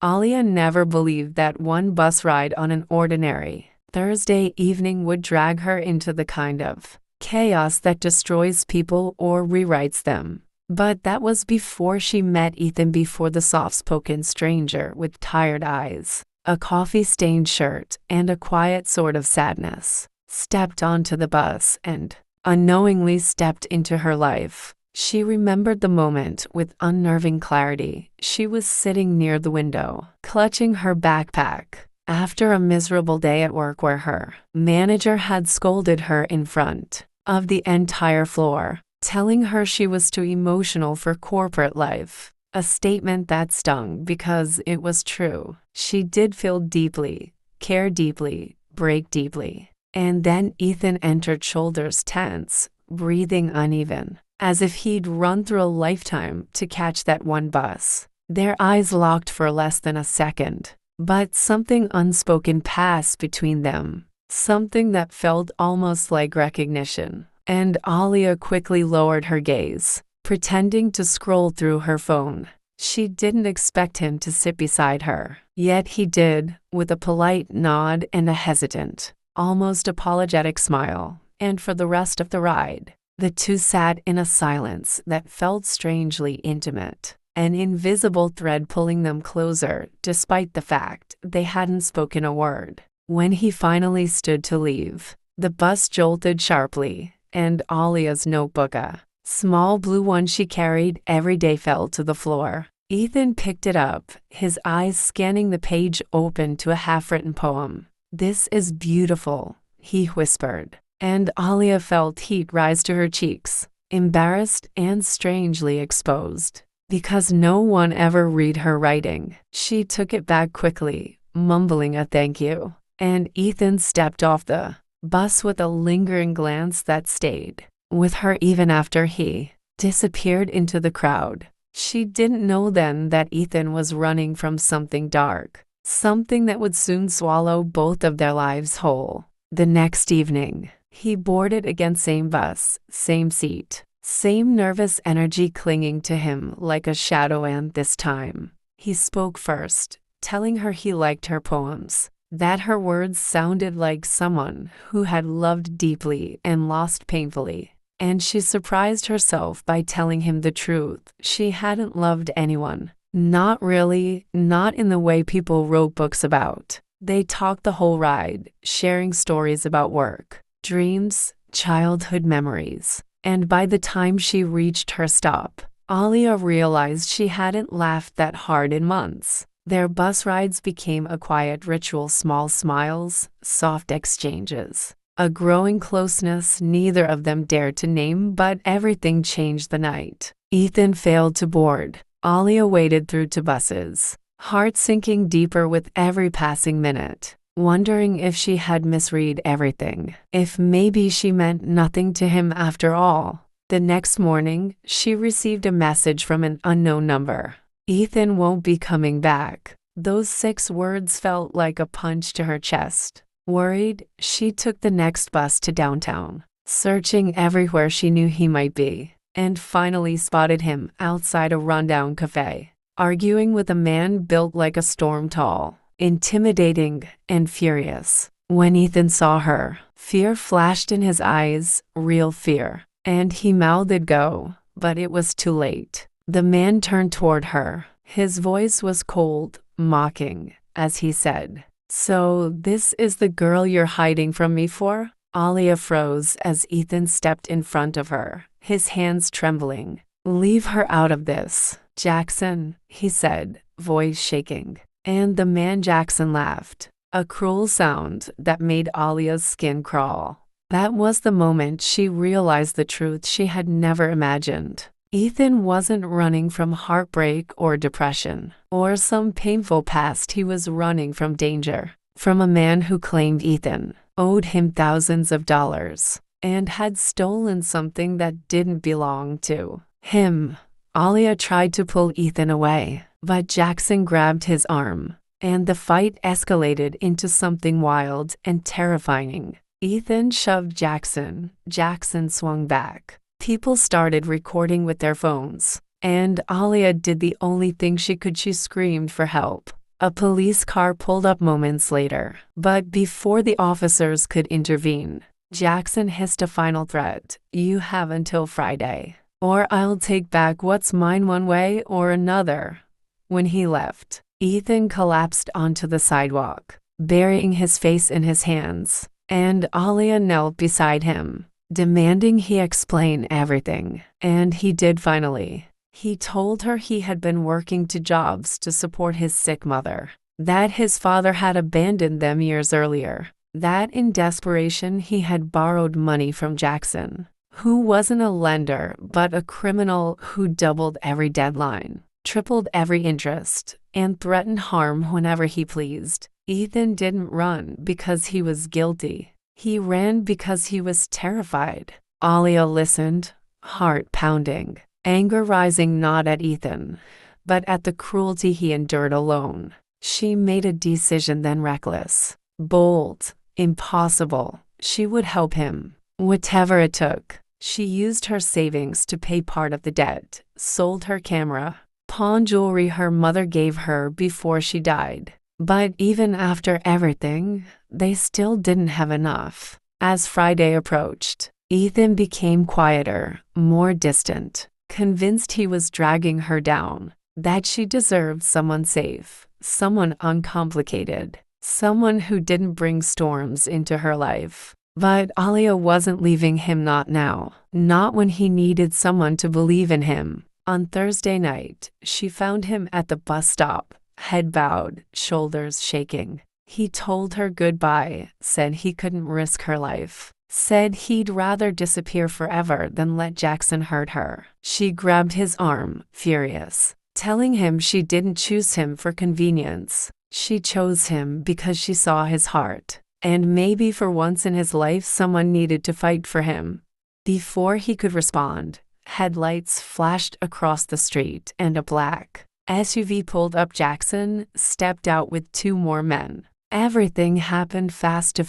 Alia never believed that one bus ride on an ordinary Thursday evening would drag her into the kind of chaos that destroys people or rewrites them. But that was before she met Ethan, before the soft-spoken stranger with tired eyes, a coffee-stained shirt, and a quiet sort of sadness stepped onto the bus and unknowingly stepped into her life. She remembered the moment with unnerving clarity. She was sitting near the window, clutching her backpack, after a miserable day at work where her manager had scolded her in front of the entire floor, telling her she was too emotional for corporate life. A statement that stung because it was true. She did feel deeply, care deeply, break deeply. And then Ethan entered, shoulders tense, breathing uneven, as if he'd run through a lifetime to catch that one bus. Their eyes locked for less than a second, but something unspoken passed between them, something that felt almost like recognition. And Alia quickly lowered her gaze, pretending to scroll through her phone. She didn't expect him to sit beside her, yet he did, with a polite nod and a hesitant, almost apologetic smile. And for the rest of the ride, the two sat in a silence that felt strangely intimate, an invisible thread pulling them closer despite the fact they hadn't spoken a word. When he finally stood to leave, the bus jolted sharply, and Alia's notebook, a small blue one she carried every day, fell to the floor. Ethan picked it up, his eyes scanning the page open to a half-written poem. "This is beautiful," he whispered, and Alia felt heat rise to her cheeks, embarrassed and strangely exposed. Because no one ever read her writing, she took it back quickly, mumbling a thank you, and Ethan stepped off the bus with a lingering glance that stayed with her even after he disappeared into the crowd. She didn't know then that Ethan was running from something dark, something that would soon swallow both of their lives whole. The next evening, he boarded again, same bus, same seat, same nervous energy clinging to him like a shadow, and this time, he spoke first, telling her he liked her poems, that her words sounded like someone who had loved deeply and lost painfully. And she surprised herself by telling him the truth. She hadn't loved anyone. Not really, not in the way people wrote books about. They talked the whole ride, sharing stories about work, dreams, childhood memories. And by the time she reached her stop, Alia realized she hadn't laughed that hard in months. Their bus rides became a quiet ritual, small smiles, soft exchanges, a growing closeness neither of them dared to name. But everything changed the night Ethan failed to board. Alia waited through two buses, heart sinking deeper with every passing minute, wondering if she had misread everything, if maybe she meant nothing to him after all. The next morning, she received a message from an unknown number. "Ethan won't be coming back." Those 6 words felt like a punch to her chest. Worried, she took the next bus to downtown, searching everywhere she knew he might be, and finally spotted him outside a rundown cafe, arguing with a man built like a storm, tall, intimidating, and furious. When Ethan saw her, fear flashed in his eyes, real fear, and he mouthed go, but it was too late. The man turned toward her. His voice was cold, mocking, as he said, "So this is the girl you're hiding from me for?" Alia froze as Ethan stepped in front of her, his hands trembling. "Leave her out of this, Jackson," he said, voice shaking. And the man Jackson laughed, a cruel sound that made Alia's skin crawl. That was the moment she realized the truth she had never imagined. Ethan wasn't running from heartbreak or depression, or some painful past. He was running from danger, from a man who claimed Ethan owed him thousands of dollars, and had stolen something that didn't belong to him. Alia tried to pull Ethan away, but Jackson grabbed his arm, and the fight escalated into something wild and terrifying. Ethan shoved Jackson. Jackson swung back. People started recording with their phones, and Alia did the only thing she could. She screamed for help. A police car pulled up moments later, but before the officers could intervene, Jackson hissed a final threat: "You have until Friday, or I'll take back what's mine one way or another." When he left, Ethan collapsed onto the sidewalk, burying his face in his hands, and Alia knelt beside him, demanding he explain everything. And he did finally. He told her he had been working 2 jobs to support his sick mother, that his father had abandoned them years earlier, that in desperation he had borrowed money from Jackson, who wasn't a lender but a criminal who doubled every deadline, tripled every interest, and threatened harm whenever he pleased. Ethan didn't run because he was guilty. He ran because he was terrified. Alia listened, heart pounding, anger rising not at Ethan, but at the cruelty he endured alone. She made a decision then, reckless, bold, impossible. She would help him, whatever it took. She used her savings to pay part of the debt, sold her camera, pawned jewelry her mother gave her before she died. But even after everything, they still didn't have enough. As Friday approached, Ethan became quieter, more distant, convinced he was dragging her down, that she deserved someone safe, someone uncomplicated, someone who didn't bring storms into her life. But Alia wasn't leaving him, not now, not when he needed someone to believe in him. On Thursday night, she found him at the bus stop, head bowed, shoulders shaking. He told her goodbye, said he couldn't risk her life, said he'd rather disappear forever than let Jackson hurt her. She grabbed his arm, furious, telling him she didn't choose him for convenience. She chose him because she saw his heart, and maybe for once in his life someone needed to fight for him. Before he could respond, headlights flashed across the street and a black SUV pulled up. Jackson stepped out with 2 more men. Everything happened fast.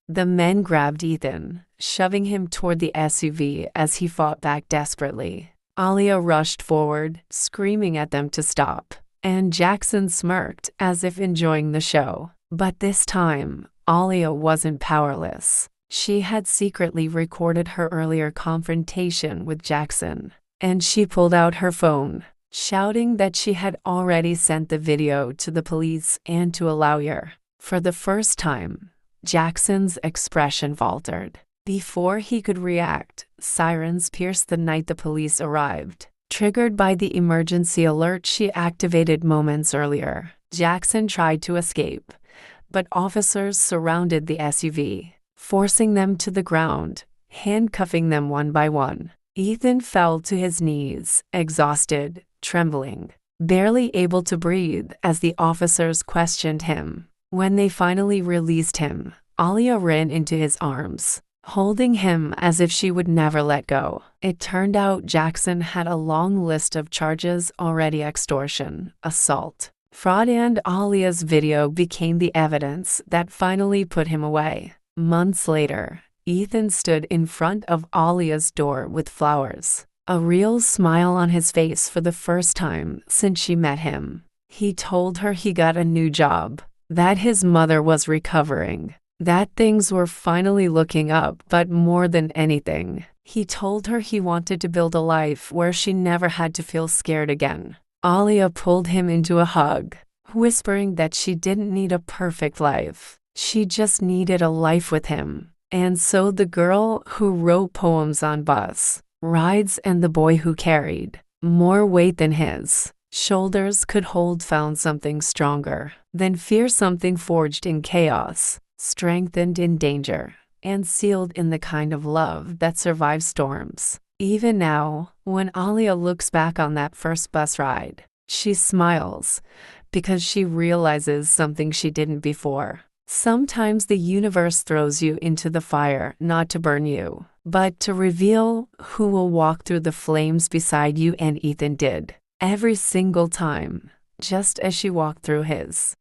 The men grabbed Ethan, shoving him toward the SUV as he fought back desperately. Alia rushed forward, screaming at them to stop, and Jackson smirked as if enjoying the show. But this time, Alia wasn't powerless. She had secretly recorded her earlier confrontation with Jackson, and she pulled out her phone, shouting that she had already sent the video to the police and to a lawyer. For the first time, Jackson's expression faltered. Before he could react, sirens pierced the night the police arrived, triggered by the emergency alert she activated moments earlier. Jackson tried to escape, but officers surrounded the SUV, forcing them to the ground, handcuffing them one by one. Ethan fell to his knees, exhausted, trembling, barely able to breathe as the officers questioned him. When they finally released him, Alia ran into his arms, holding him as if she would never let go. It turned out Jackson had a long list of charges already: extortion, assault, fraud, and Alia's video became the evidence that finally put him away. Months later, Ethan stood in front of Alia's door with flowers, a real smile on his face for the first time since she met him. He told her he got a new job, that his mother was recovering, that things were finally looking up, but more than anything, he told her he wanted to build a life where she never had to feel scared again. Alia pulled him into a hug, whispering that she didn't need a perfect life. She just needed a life with him. And so the girl who wrote poems on bus rides and the boy who carried more weight than his shoulders could hold found something stronger than fear, something forged in chaos, strengthened in danger, and sealed in the kind of love that survives storms. Even now, when Alia looks back on that first bus ride, she smiles because she realizes something she didn't before. Sometimes the universe throws you into the fire not to burn you, but to reveal who will walk through the flames beside you, and Ethan did. Every single time, just as she walked through his.